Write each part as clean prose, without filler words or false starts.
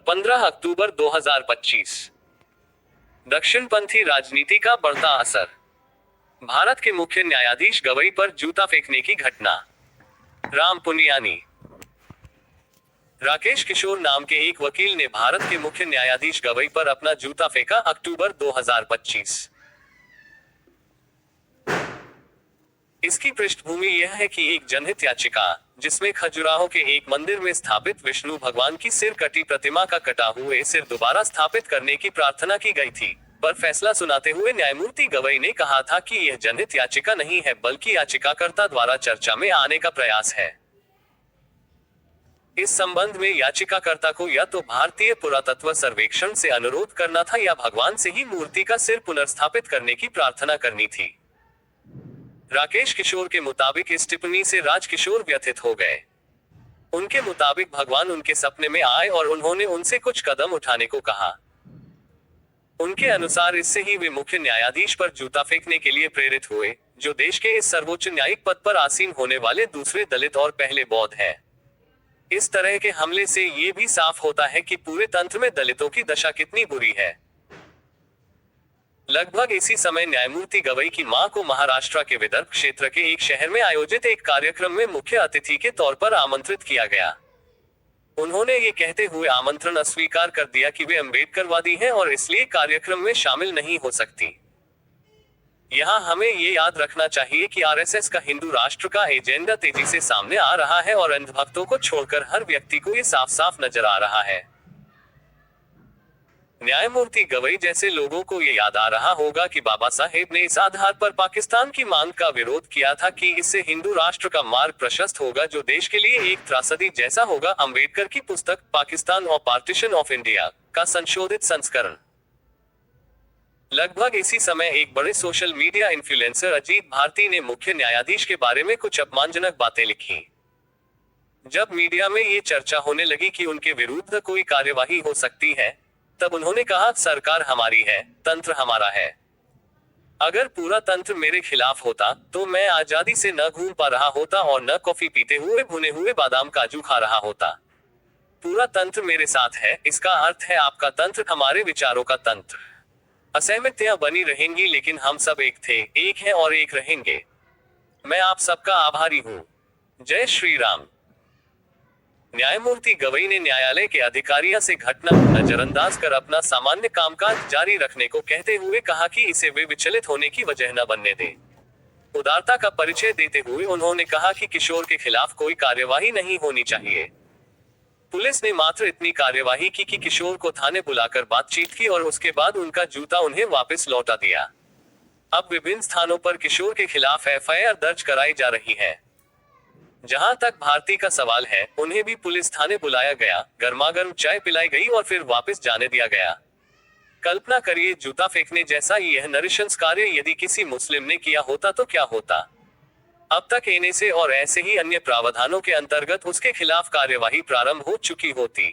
15 अक्टूबर 2025। दक्षिणपंथी राजनीति का बढ़ता असर। भारत के मुख्य न्यायाधीश गवई पर जूता फेंकने की घटना। राम पुनियानी। राकेश किशोर नाम के एक वकील ने भारत के मुख्य न्यायाधीश गवई पर अपना जूता फेंका। अक्टूबर 2025। इसकी पृष्ठभूमि यह है कि एक जनहित याचिका, जिसमें खजुराहो के एक मंदिर में स्थापित विष्णु भगवान की सिर कटी प्रतिमा का कटा हुए सिर दोबारा स्थापित करने की प्रार्थना की गई थी, पर फैसला सुनाते हुए न्यायमूर्ति गवई ने कहा था कि यह जनहित याचिका नहीं है, बल्कि याचिकाकर्ता द्वारा चर्चा में आने का प्रयास है। इस संबंध में याचिकाकर्ता को या तो भारतीय पुरातत्व सर्वेक्षण से अनुरोध करना था या भगवान से ही मूर्ति का सिर पुनर्स्थापित करने की प्रार्थना करनी थी। राकेश किशोर के मुताबिक इस टिप्पणी से राज किशोर व्यथित हो गए। उनके मुताबिक भगवान उनके सपने में आए और उन्होंने उनसे कुछ कदम उठाने को कहा। उनके अनुसार इससे ही वे मुख्य न्यायाधीश पर जूता फेंकने के लिए प्रेरित हुए, जो देश के इस सर्वोच्च न्यायिक पद पर आसीन होने वाले दूसरे दलित और पहले बौद्ध हैं। इस तरह के हमले से ये भी साफ होता है कि पूरे तंत्र में दलितों की दशा कितनी बुरी है। लगभग इसी समय न्यायमूर्ति गवई की मां को महाराष्ट्र के विदर्भ क्षेत्र के एक शहर में आयोजित एक कार्यक्रम में मुख्य अतिथि के तौर पर आमंत्रित किया गया। उन्होंने ये कहते हुए आमंत्रण अस्वीकार कर दिया कि वे अम्बेडकरवादी हैं और इसलिए कार्यक्रम में शामिल नहीं हो सकती। यहाँ हमें ये याद रखना चाहिए कि आरएसएस का हिंदू राष्ट्र का एजेंडा तेजी से सामने आ रहा है और अंधभक्तों को छोड़कर हर व्यक्ति को ये साफ साफ नजर आ रहा है। न्यायमूर्ति गवई जैसे लोगों को ये याद आ रहा होगा कि बाबा साहेब ने इस आधार पर पाकिस्तान की मांग का विरोध किया था कि इससे हिंदू राष्ट्र का मार्ग प्रशस्त होगा, जो देश के लिए एक त्रासदी जैसा होगा। अंबेडकर की पुस्तक पाकिस्तान और पार्टीशन ऑफ इंडिया का संशोधित संस्करण। लगभग इसी समय एक बड़े social media influencer Ajit Bharti ने मुख्य न्यायाधीश के बारे में कुछ अपमानजनक बातें लिखी। जब मीडिया में ये चर्चा होने लगी कि उनके विरुद्ध कोई कार्यवाही हो सकती है, तब उन्होंने कहा, सरकार हमारी है, तंत्र हमारा है। अगर पूरा तंत्र मेरे खिलाफ होता तो मैं आजादी से न घूम पा रहा होता और न कॉफी पीते हुए भुने हुए बादाम काजू खा रहा होता। पूरा तंत्र मेरे साथ है, इसका अर्थ है आपका तंत्र, हमारे विचारों का तंत्र। असहमतियां बनी रहेंगी, लेकिन हम सब एक थे, एक हैं और एक रहेंगे। मैं आप सबका आभारी हूँ। जय श्री राम। न्यायमूर्ति गवई ने न्यायालय के अधिकारियों से घटना को नजरअंदाज कर अपना सामान्य कामकाज जारी रखने को कहते हुए कहा कि इसे वे विचलित होने की वजह न बनने दें। उदारता का परिचय देते हुए उन्होंने कहा कि किशोर के खिलाफ कोई कार्यवाही नहीं होनी चाहिए। पुलिस ने मात्र इतनी कार्यवाही की कि किशोर को थाने बुलाकर बातचीत की और उसके बाद उनका जूता उन्हें वापस लौटा दिया। अब विभिन्न स्थानों पर किशोर के खिलाफ एफआईआर दर्ज कराई जा रही है। जहां तक भारती का सवाल है, उन्हें भी पुलिस थाने बुलाया गया, गर्मागर्म चाय पिलाई गई और फिर वापस जाने दिया गया। कल्पना करिए, जूता फेंकने जैसा यह नृशंस कार्य यदि किसी मुस्लिम ने किया होता तो क्या होता। अब तक एनएसए और ऐसे ही अन्य प्रावधानों के अंतर्गत उसके खिलाफ कार्यवाही प्रारंभ हो चुकी होती।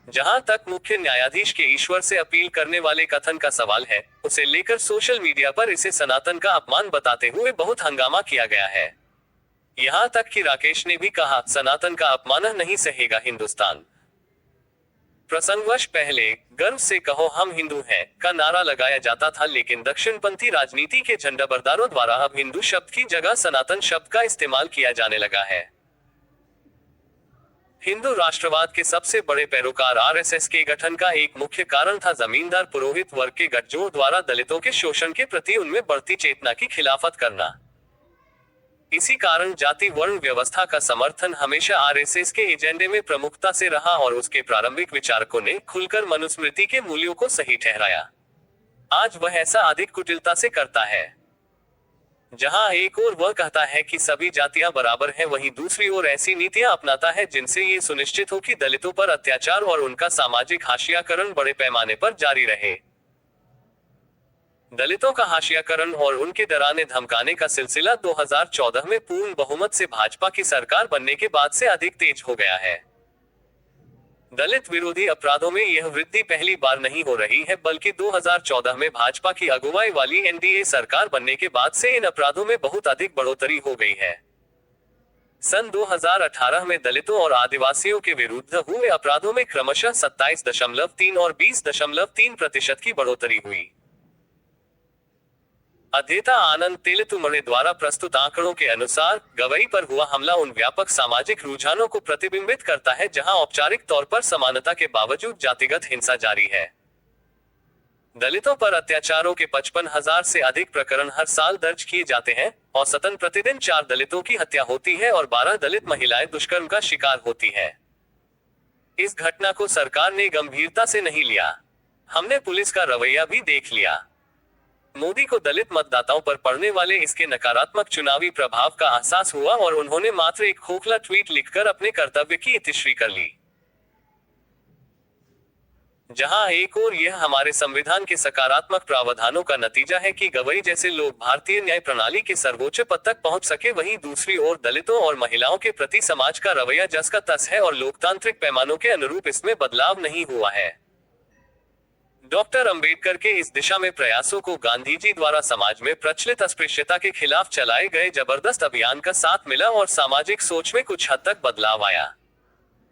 जहां तक मुख्य न्यायाधीश के ईश्वर से अपील करने वाले कथन का सवाल है, उसे लेकर सोशल मीडिया पर इसे सनातन का अपमान बताते हुए बहुत हंगामा किया गया है। यहां तक कि राकेश ने भी कहा, सनातन का अपमान नहीं सहेगा हिंदुस्तान। प्रसंगवश पहले गर्व से कहो हम हिंदू हैं का नारा लगाया जाता था, लेकिन दक्षिणपंथी राजनीति के झंडाबरदारों द्वारा अब हिंदू शब्द की जगह सनातन शब्द का इस्तेमाल किया जाने लगा है। हिंदू राष्ट्रवाद के सबसे बड़े पैरोकार आरएसएस के गठन का एक मुख्य कारण था जमींदार पुरोहित वर्ग के गठजोड़ द्वारा दलितों के शोषण के प्रति उनमें बढ़ती चेतना की खिलाफत करना। इसी कारण जाति वर्ण व्यवस्था का समर्थन हमेशा आरएसएस के एजेंडे में प्रमुखता से रहा और उसके प्रारंभिक विचारकों ने खुलकर मनुस्मृति के मूल्यों को सही ठहराया। आज वह ऐसा अधिक कुटिलता से करता है। जहां एक ओर वह कहता है कि सभी जातियां बराबर हैं, वहीं दूसरी ओर ऐसी नीतियां अपनाता है जिनसे ये सुनिश्चित हो कि दलितों पर अत्याचार और उनका सामाजिक हाशियाकरण बड़े पैमाने पर जारी रहे। दलितों का हाशियाकरण और उनके डराने धमकाने का सिलसिला 2014 में पूर्ण बहुमत से भाजपा की सरकार बनने के बाद से अधिक तेज हो गया है। दलित विरोधी अपराधों में यह वृद्धि पहली बार नहीं हो रही है, बल्कि 2014 में भाजपा की अगुवाई वाली एनडीए सरकार बनने के बाद से इन अपराधों में बहुत अधिक बढ़ोतरी हो गई है। सन 2018 में दलितों और आदिवासियों के विरुद्ध हुए अपराधों में क्रमशः 27.3 और 20.3% की बढ़ोतरी हुई। अध्येता आनंद तेलतुम्बड़े द्वारा प्रस्तुत आंकड़ों के अनुसार गवई पर हुआ हमला उन व्यापक सामाजिक रुझानों को प्रतिबिंबित करता है जहां औपचारिक तौर पर समानता के बावजूद जातिगत हिंसा जारी है। दलितों पर अत्याचारों के 55,000 से अधिक प्रकरण हर साल दर्ज किए जाते हैं। औसतन प्रतिदिन 4 दलितों की हत्या होती है और 12 दलित महिलाएं दुष्कर्म का शिकार होती हैं। इस घटना को सरकार ने गंभीरता से नहीं लिया। हमने पुलिस का रवैया भी देख लिया। मोदी को दलित मतदाताओं पर पड़ने वाले इसके नकारात्मक चुनावी प्रभाव का एहसास हुआ और उन्होंने मात्र एक खोखला ट्वीट लिखकर अपने कर्तव्य की इतिश्री कर ली। जहां एक और यह हमारे संविधान के सकारात्मक प्रावधानों का नतीजा है कि गवई जैसे लोग भारतीय न्याय प्रणाली के सर्वोच्च पद तक पहुंच सके, वहीं दूसरी ओर दलितों और महिलाओं के प्रति समाज का रवैया जस का तस है और लोकतांत्रिक पैमानों के अनुरूप इसमें बदलाव नहीं हुआ है। डॉक्टर अंबेडकर के इस दिशा में प्रयासों को गांधी जी द्वारा समाज में प्रचलित अस्पृश्यता के खिलाफ चलाए गए जबरदस्त अभियान का साथ मिला और सामाजिक सोच में कुछ हद तक बदलाव आया।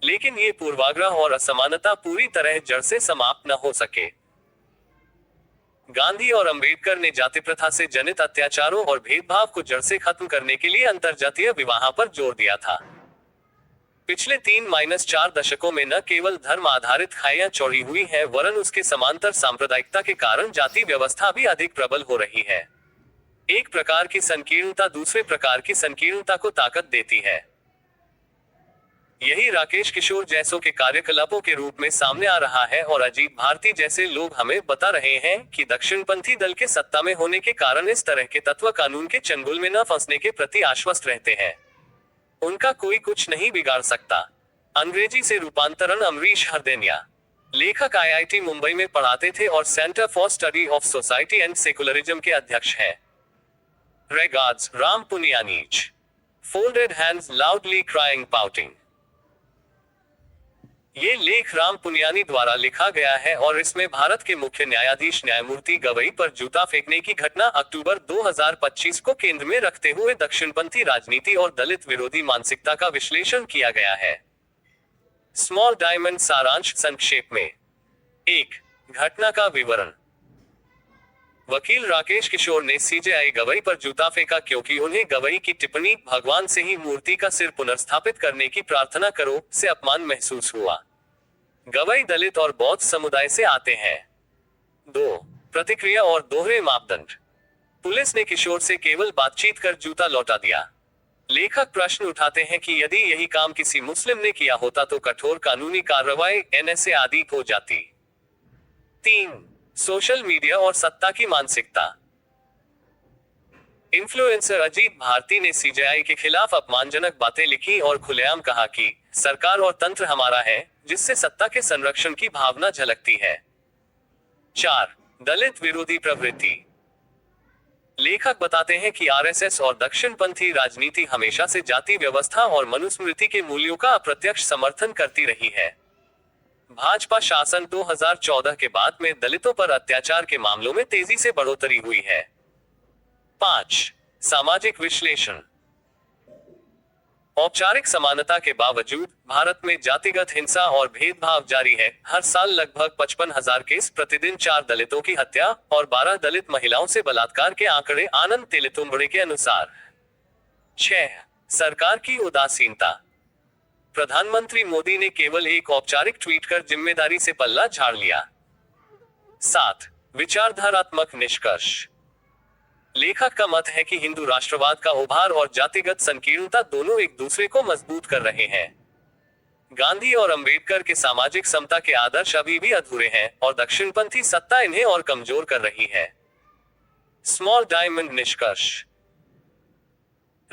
लेकिन ये पूर्वाग्रह और असमानता पूरी तरह जड़ से समाप्त न हो सके। गांधी और अंबेडकर ने जाति प्रथा से जनित अत्याचारों और भेदभाव को जड़ से खत्म करने के लिए अंतरजातीय विवाह पर जोर दिया था। पिछले 3-4 दशकों में न केवल धर्म आधारित खाइयां चौड़ी हुई हैं, वरन उसके समांतर सांप्रदायिकता के कारण जाति व्यवस्था भी अधिक प्रबल हो रही है। एक प्रकार की संकीर्णता दूसरे प्रकार की संकीर्णता को ताकत देती है। यही राकेश किशोर जैसों के कार्यकलापों के रूप में सामने आ रहा है और अजीत भारती जैसे लोग हमें बता रहे हैं कि दक्षिणपंथी दल के सत्ता में होने के कारण इस तरह के तत्व कानून के चंगुल में न फंसने के प्रति आश्वस्त रहते हैं। उनका कोई कुछ नहीं बिगाड़ सकता। अंग्रेजी से रूपांतरण अमरीश हरदेनिया। लेखक IIT मुंबई में पढ़ाते थे और centre for study of society and secularism के अध्यक्ष हैं। रेगार्ड्स, राम पुनियानीच। Folded hands, loudly crying, pouting. ये लेख राम पुनियानी द्वारा लिखा गया है और इसमें भारत के मुख्य न्यायाधीश न्यायमूर्ति गवई पर जूता फेंकने की घटना अक्टूबर 2025 को केंद्र में रखते हुए दक्षिणपंथी राजनीति और दलित विरोधी मानसिकता का विश्लेषण किया गया है। स्मॉल डायमंड सारांश संक्षेप में। 1. घटना का विवरण। वकील राकेश किशोर ने CJI गवई पर जूता फेंका क्योंकि उन्हें गवई की टिप्पणी "भगवान से ही मूर्ति का सिर पुनर्स्थापित करने की प्रार्थना करो" से अपमान महसूस हुआ। गवई दलित और बौद्ध समुदाय से आते हैं। 2. प्रतिक्रिया और दोहरे मापदंड। पुलिस ने किशोर से केवल बातचीत कर जूता लौटा दिया। लेखक प्रश्न उठाते हैं कि यदि यही काम किसी मुस्लिम ने किया होता तो कठोर कानूनी कार्रवाई NSA आदि हो जाती। 3. सोशल मीडिया और सत्ता की मानसिकता। इन्फ्लुएंसर अजीत भारती ने CJI के खिलाफ अपमानजनक बातें लिखी और खुलेआम कहा कि सरकार और तंत्र हमारा है, जिससे सत्ता के संरक्षण की भावना झलकती है। 4. दलित विरोधी प्रवृत्ति। लेखक बताते हैं कि RSS और दक्षिणपंथी राजनीति हमेशा से जाति व्यवस्था और मनुस्मृति के मूल्यों का अप्रत्यक्ष समर्थन करती रही है। भाजपा शासन 2014 के बाद में दलितों पर अत्याचार के मामलों में तेजी से बढ़ोतरी हुई है। 5. सामाजिक विश्लेषण। औपचारिक समानता के बावजूद भारत में जातिगत हिंसा और भेदभाव जारी है। हर साल लगभग 55,000 केस, प्रतिदिन 4 दलितों की हत्या और 12 दलित महिलाओं से बलात्कार के आंकड़े आनंद तेलतुम्बड़े के अनुसार। 6. सरकार की उदासीनता। प्रधानमंत्री मोदी ने केवल एक औपचारिक ट्वीट कर जिम्मेदारी से पल्ला झाड़ लिया। 7. विचारधारात्मक निष्कर्ष। लेखक का मत है कि हिंदू राष्ट्रवाद का उभार और जातिगत संकीर्णता दोनों एक दूसरे को मजबूत कर रहे हैं। गांधी और अंबेडकर के सामाजिक समता के आदर्श अभी भी अधूरे हैं और दक्षिणपंथी सत्ता इन्हें और कमजोर कर रही है। स्मॉल डायमंड निष्कर्ष।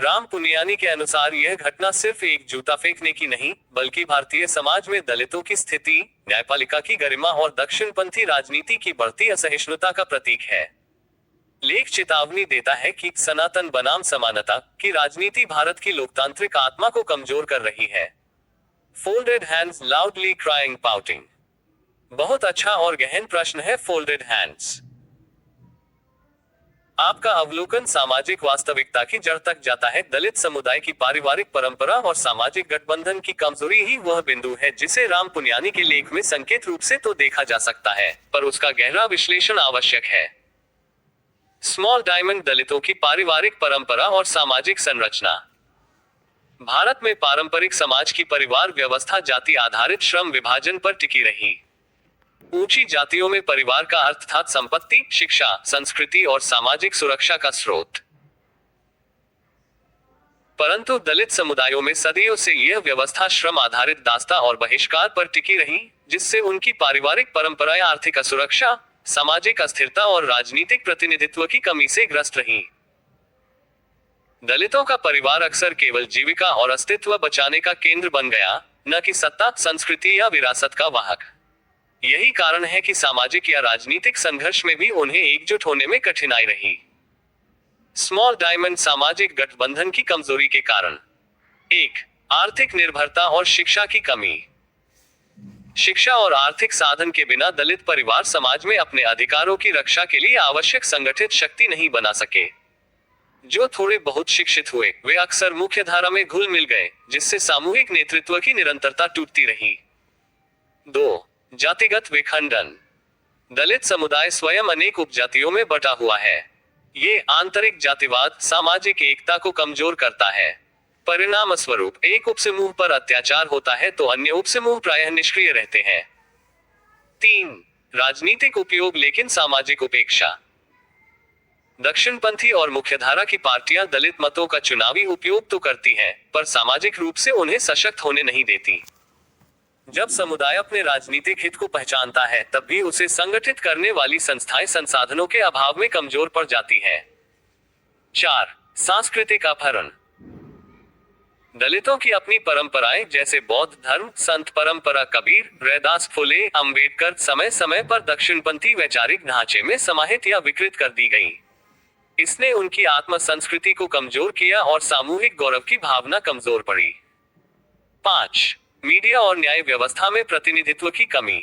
राम पुनियानी के अनुसार यह घटना सिर्फ एक जूता फेंकने की नहीं, बल्कि भारतीय समाज में दलितों की स्थिति, न्यायपालिका की गरिमा और दक्षिणपंथी राजनीति की बढ़ती असहिष्णुता का प्रतीक है। लेख चेतावनी देता है कि सनातन बनाम समानता की राजनीति भारत की लोकतांत्रिक आत्मा को कमजोर कर रही है। Folded hands, loudly crying, pouting. बहुत अच्छा और गहन प्रश्न है फोल्डेड हैंड्स। आपका अवलोकन सामाजिक वास्तविकता की जड़ तक जाता है। दलित समुदाय की पारिवारिक परंपरा और सामाजिक गठबंधन की कमजोरी ही वह बिंदु है जिसे राम पुनियानी के लेख में संकेत रूप से तो देखा जा सकता है, पर उसका गहरा विश्लेषण आवश्यक है। स्मॉल डायमंड, दलितों की पारिवारिक परंपरा और सामाजिक संरचना। भारत में पारंपरिक समाज की परिवार व्यवस्था जाति आधारित श्रम विभाजन पर टिकी रही। ऊंची जातियों में परिवार का अर्थ था संपत्ति, शिक्षा, संस्कृति और सामाजिक सुरक्षा का स्रोत। परंतु दलित समुदायों में सदियों से यह व्यवस्था श्रम आधारित दास्ता और बहिष्कार पर टिकी रही, जिससे उनकी पारिवारिक परंपराएं आर्थिक असुरक्षा, सामाजिक अस्थिरता और राजनीतिक प्रतिनिधित्व की कमी से ग्रस्त रही। दलितों का परिवार अक्सर केवल जीविका और अस्तित्व बचाने का केंद्र बन गया, न कि सत्ता, संस्कृति या विरासत का वाहक। यही कारण है कि सामाजिक या राजनीतिक संघर्ष में भी उन्हें एकजुट होने में कठिनाई रही। स्मॉल डायमंड, सामाजिक गठबंधन की कमजोरी के कारण। 1. आर्थिक निर्भरता और शिक्षा की कमी। शिक्षा और आर्थिक साधन के बिना दलित परिवार समाज में अपने अधिकारों की रक्षा के लिए आवश्यक संगठित शक्ति नहीं बना सके। जो थोड़े बहुत शिक्षित हुए, वे अक्सर मुख्यधारा में घुल मिल गए, जिससे सामूहिक नेतृत्व की निरंतरता टूटती रही। 2. जातिगत विखंडन। दलित समुदाय स्वयं अनेक उपजातियों में बटा हुआ है। ये आंतरिक जातिवाद सामाजिक एकता को कमजोर करता है। परिणाम स्वरूप एक उपसमूह पर अत्याचार होता है तो अन्य उपसमूह प्रायः निष्क्रिय रहते हैं। 3. राजनीतिक उपयोग लेकिन सामाजिक उपेक्षा। दक्षिणपंथी और मुख्यधारा की पार्टियां दलित मतों का चुनावी उपयोग तो करती हैं, पर सामाजिक रूप से उन्हें सशक्त होने नहीं देती। जब समुदाय अपने राजनीतिक हित को पहचानता है, तब भी उसे संगठित करने वाली संस्थाएं संसाधनों के अभाव में कमजोर पड़ जाती हैं। 4. सांस्कृतिक अपहरण। दलितों की अपनी परंपराएं जैसे बौद्ध धर्म, संत परंपरा, कबीर, रैदास, फुले, अंबेडकर समय समय पर दक्षिणपंथी वैचारिक ढांचे में समाहित या विकृत कर दी गई। इसने उनकी आत्म संस्कृति को कमजोर किया और सामूहिक गौरव की भावना कमजोर पड़ी। 5. मीडिया और न्याय व्यवस्था में प्रतिनिधित्व की कमी।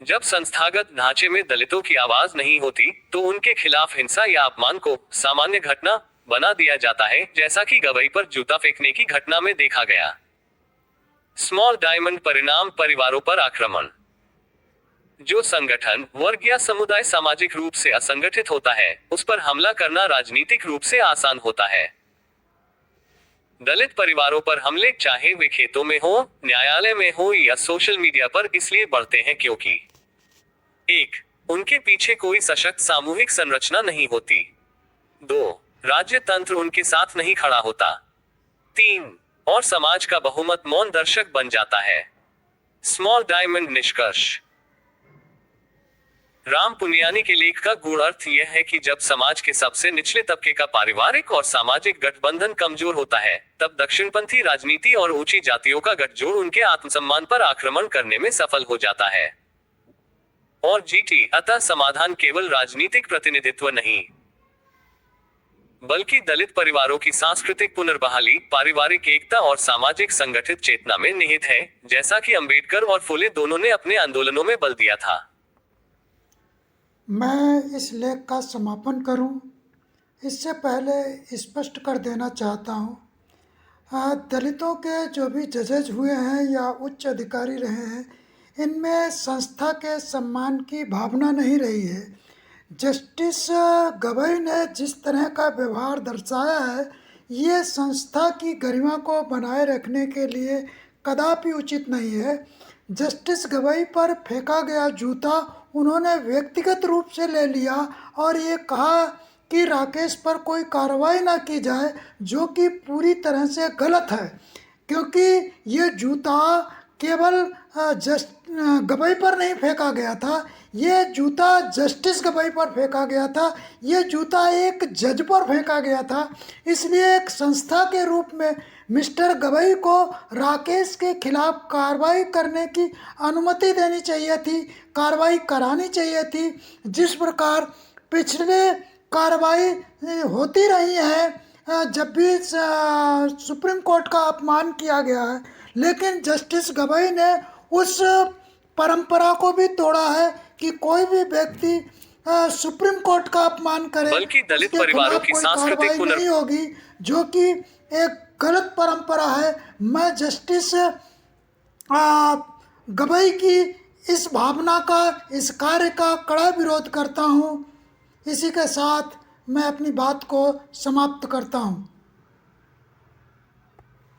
जब संस्थागत ढांचे में दलितों की आवाज नहीं होती, तो उनके खिलाफ हिंसा या अपमान को सामान्य घटना बना दिया जाता है, जैसा कि गवई पर जूता फेंकने की घटना में देखा गया। स्मॉल डायमंड, परिणाम परिवारों पर आक्रमण। जो संगठन, वर्ग या समुदाय सामाजिक रूप से असंगठित होता है, उस पर हमला करना राजनीतिक रूप से आसान होता है। दलित परिवारों पर हमले, चाहे वे खेतों में हो, न्यायालय में हो या सोशल मीडिया पर, इसलिए बढ़ते हैं क्योंकि 1. उनके पीछे कोई सशक्त सामूहिक संरचना नहीं होती। 2. राज्य तंत्र उनके साथ नहीं खड़ा होता। 3. और समाज का बहुमत मौन दर्शक बन जाता है। स्मॉल डायमंड, निष्कर्ष। राम पुनियानी के लेख का गूढ़ अर्थ यह है कि जब समाज के सबसे निचले तबके का पारिवारिक और सामाजिक गठबंधन कमजोर होता है, तब दक्षिणपंथी राजनीति और ऊंची जातियों का गठजोड़ उनके आत्मसम्मान पर आक्रमण करने में सफल हो जाता है। और जीटी, अतः समाधान केवल राजनीतिक प्रतिनिधित्व नहीं, बल्कि दलित परिवारों की सांस्कृतिक पुनर्बहाली, पारिवारिक एकता और सामाजिक संगठित चेतना में निहित है, जैसा कि अंबेडकर और फुले दोनों ने अपने आंदोलनों में बल दिया था। मैं इस लेख का समापन करूं, इससे पहले स्पष्ट कर देना चाहता हूं, दलितों के जो भी जजेज हुए हैं या उच्च अधिकारी रहे हैं, इनमें संस्था के सम्मान की भावना नहीं रही है। जस्टिस गवई ने जिस तरह का व्यवहार दर्शाया है, ये संस्था की गरिमा को बनाए रखने के लिए कदापि उचित नहीं है। जस्टिस गवई पर फेंका गया जूता उन्होंने व्यक्तिगत रूप से ले लिया और ये कहा कि राकेश पर कोई कार्रवाई ना की जाए, जो कि पूरी तरह से गलत है, क्योंकि ये जूता केवल गवई पर नहीं फेंका गया था, ये जूता जस्टिस गवई पर फेंका गया था, ये जूता एक जज पर फेंका गया था। इसलिए एक संस्था के रूप में मिस्टर गवई को राकेश के खिलाफ कार्रवाई करने की अनुमति देनी चाहिए थी, कार्रवाई करानी चाहिए थी। जिस प्रकार पिछले कार्रवाई होती रही है जब भी सुप्रीम कोर्ट का अपमान किया गया है, लेकिन जस्टिस गवई ने उस परंपरा को भी तोड़ा है कि कोई भी व्यक्ति सुप्रीम कोर्ट का अपमान करे, बल्कि दलित उसके परिवारों खिलाफ की कोई सांस्कृतिक कार्रवाई नहीं होगी, जो कि एक गलत परंपरा है। मैं जस्टिस गवाई की इस भावना का, इस कार्य का कड़ा विरोध करता हूँ। इसी के साथ मैं अपनी बात को समाप्त करता हूँ।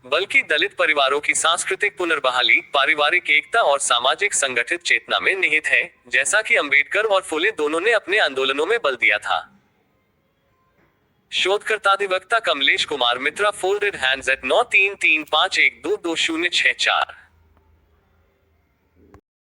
बल्कि दलित परिवारों की सांस्कृतिक पुनर्बहाली पारिवारिक एकता और सामाजिक संगठित चेतना में निहित है, जैसा कि अंबेडकर और फुले दोनों ने अपने आंदोलनों में बल दिया था। शोधकर्ता अधिवक्ता कमलेश कुमार मित्रा, फोल्डेड हैंड्स एट 9335122064।